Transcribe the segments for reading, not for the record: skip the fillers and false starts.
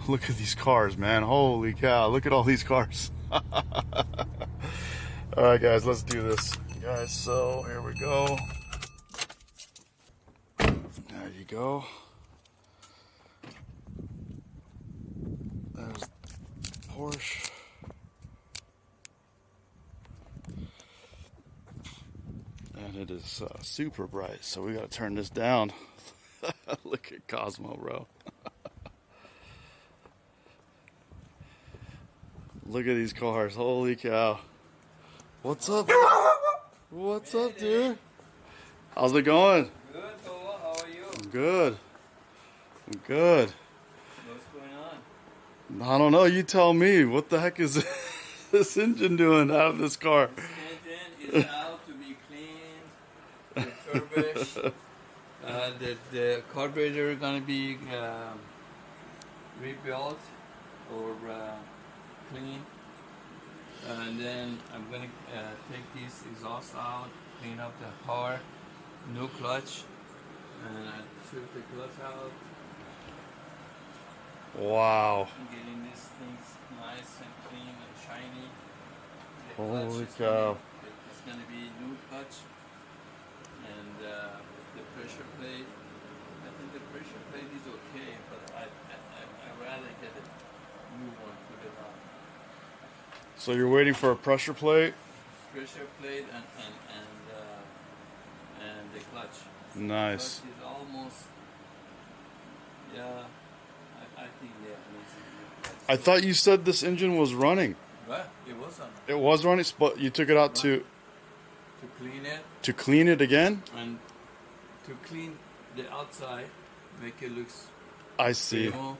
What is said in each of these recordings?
Look at these cars, man. Holy cow. Look at all these cars. All right, guys, let's do this. Guys, so here we go. There you go. There's Porsche. And it is super bright, so we got to turn this down. Look at Cosmo, bro. Look at these cars. Holy cow. What's up? What's up, dude? How's it going? Good, Tola. How are you? I'm good. I'm good. What's going on? I don't know. You tell me. What the heck is this engine doing out of this car? This engine is out to be cleaned, refurbished. The carburetor is going to be rebuilt or clean. And then I'm going to take these exhausts out, clean up the car, new clutch, and I took the clutch out. Wow. I'm getting these things nice and clean and shiny. The Holy clutch is cow. It's going to be new clutch. And the pressure plate, I think the pressure plate is okay, but I'd rather get a new one, put it on. So you're waiting for a pressure plate? Pressure plate and the clutch. Nice. The clutch is almost, yeah, I think they needs a new clutch. I thought you said this engine was running. But it was on. It was running, but you took it out to clean it. To clean it again? And to clean the outside, make it look I see. stable.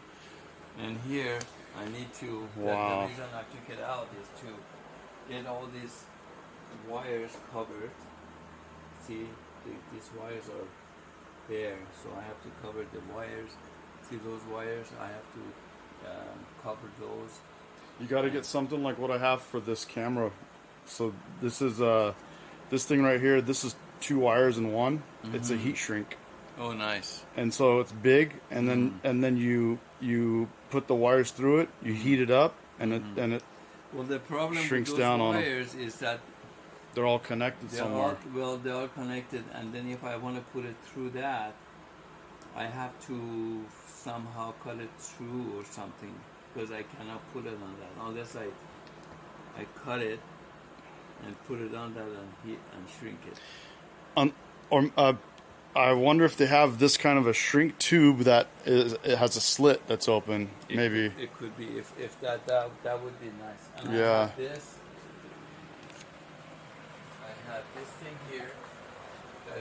And here, I need to, Wow. the reason I took it out is to get all these wires covered. See, these wires are bare, so I have to cover the wires. See those wires? I have to cover those. You got to get something like what I have for this camera. So this is this thing right here. This is 2 wires in one. Mm-hmm. It's a heat shrink. Oh, nice. And so it's big, and then you put the wires through it. You heat it up, and it Well, the problem shrinks with those down on wires is that they're all connected somewhere. they're all connected, and then if I want to put it through that, I have to somehow cut it through or something, because I cannot put it on that unless I cut it and put it on that and heat and shrink it. I wonder if they have this kind of a shrink tube that it has a slit that's open. Maybe It could be if that would be nice. And Yeah. I have this thing here that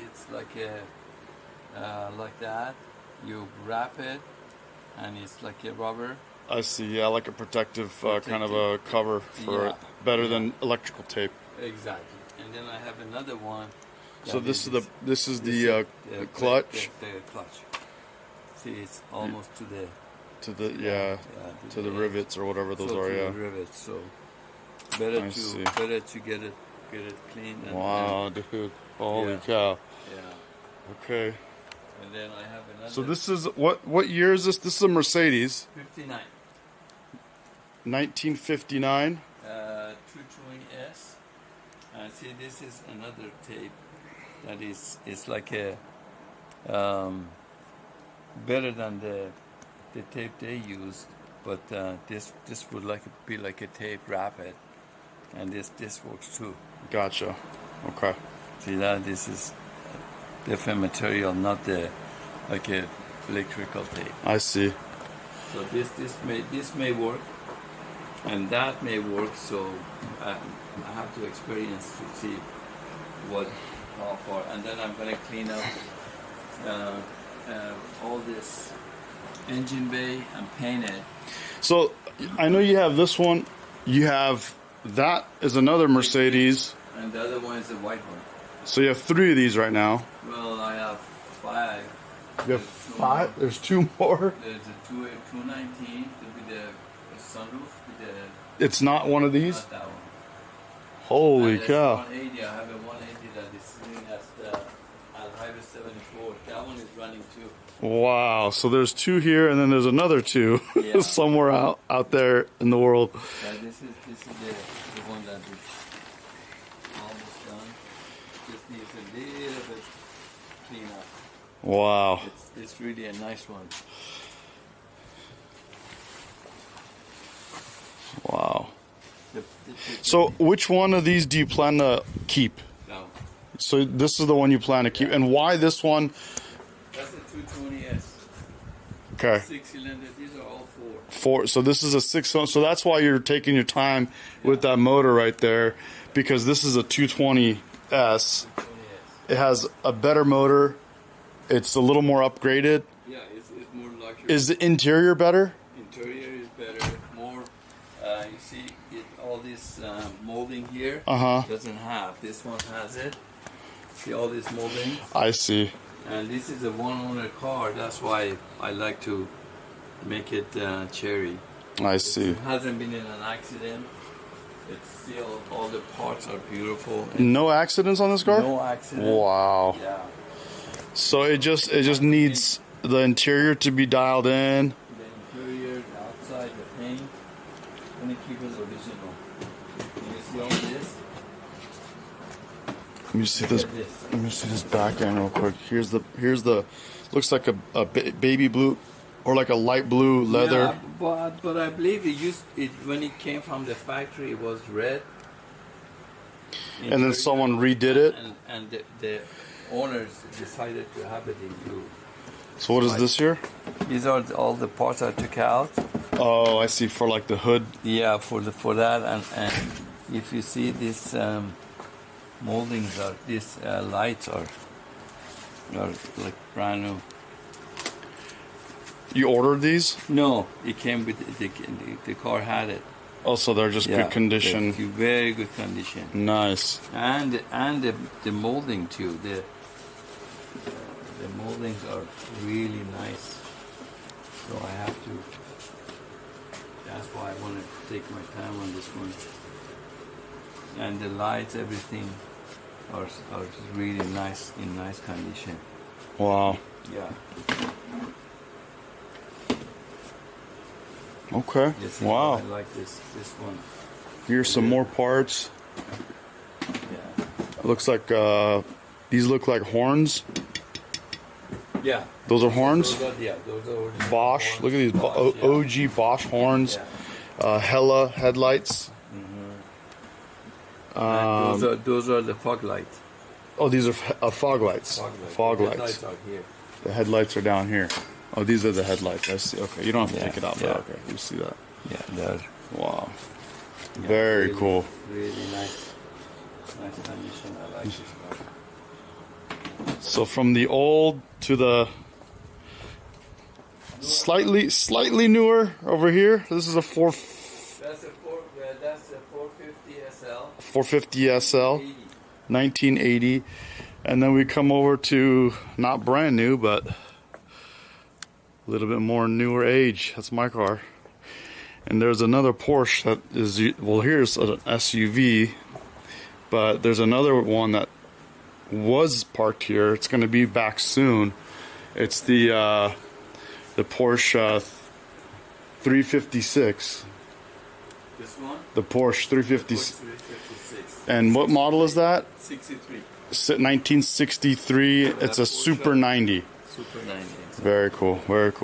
it's like a like that. You wrap it, and it's like a rubber. I see. Yeah, like a protective kind of a cover for it. Better than electrical tape. Exactly. And then I have another one. So this is the clutch. The clutch. See, it's almost to the to the to the rivets or whatever those are. To Yeah. the rivets. So better I to see. get it clean. And, Wow, dude! Holy Yeah. cow! Yeah. Okay. And then I have another. So this is what year is this? This is a Mercedes. 59. 1959. 220S. See, this is another tape that is like a better than the tape they used, but this would be like a tape wrap it, and this works too. Gotcha. Okay. See that this is different material, not the like a electrical tape. I see. So this may work, and that may work. So I have to experience to see how far, and then I'm gonna clean up all this engine bay and paint it. So I know you have this one. You have that is another Mercedes. And the other one is the white one. So you have 3 of these right now. Well, I have 5. You have 5. There's 2 more. There's a 219 with the sunroof. It's not one of these. Not that one. Holy And cow! 180. I have a 180 that is sitting as the Highway 74. That one is running too. Wow. So there's two here, and then there's another two Yeah. somewhere out there in the world. Yeah, this is the one that is almost done. Just needs a little bit clean up. Wow. It's really a nice one. Wow. So which one of these do you plan to keep? No, So this is the one you plan to keep, and why this one? that's a 220S. Okay. 6-cylinder. These are all four. So this is a 6. So that's why you're taking your time with that motor right there, because this is a 220S. 220S. It has a better motor. It's a little more upgraded. Yeah, it's more luxury. Is the interior better? Interior is better. More. You see, all this molding here doesn't have. This one has it. See all this molding? I see. And this is a one-owner car. That's why I like to make it cherry. I see. It hasn't been in an accident. It's still, all the parts are beautiful. No accidents on this car? No accident. Wow. Yeah. So it just needs the interior to be dialed in. The interior, the outside, the paint. And it keeps it original. You see all this? Let me see this. Look at this. Let me see this back end real quick. Here's the looks like a baby blue or like a light blue leather. Yeah, but I believe it when it came from the factory it was red. And then someone redid it. And the owners decided to have it in blue. So what is this here? These are all the parts I took out. Oh, I see, for like the hood. Yeah, for that and if you see this moldings are these lights are like brand new. You ordered these? No, it came with the car had it. Oh, so they're just good condition. Very good condition. Nice. And the molding too. The moldings are really nice. So I have to. That's why I want to take my time on this one. And the lights, everything, are really nice, in nice condition. Wow. Yeah. Okay. This is Wow. I like this one. Here's some more parts. Yeah. Looks like these look like horns. Yeah. Those are horns. Those are original Bosch. horns. Look at these Bosch, yeah. OG Bosch horns. Yeah. Hella headlights. And those are the fog lights. Oh, these are fog lights. Fog The lights. headlights are here. The headlights are down here. Oh, these are the headlights. I see. Okay, you don't have to take it out, Yeah. but okay, you see that. Yeah, they're Wow. yeah, Very really, cool. Really nice. Nice condition. I like this car. So from the old to the slightly newer over here. This is a That's a 450 SL. 450 SL, 80. 1980, and then we come over to not brand new, but a little bit more newer age. That's my car. And there's another Porsche that is, well, here's an SUV, but there's another one that was parked here. It's going to be back soon. It's the Porsche 356. This one? The Porsche 356. 356. And what model is that? 63. 1963. It's a Super 90. Super 90. Very cool. Very cool.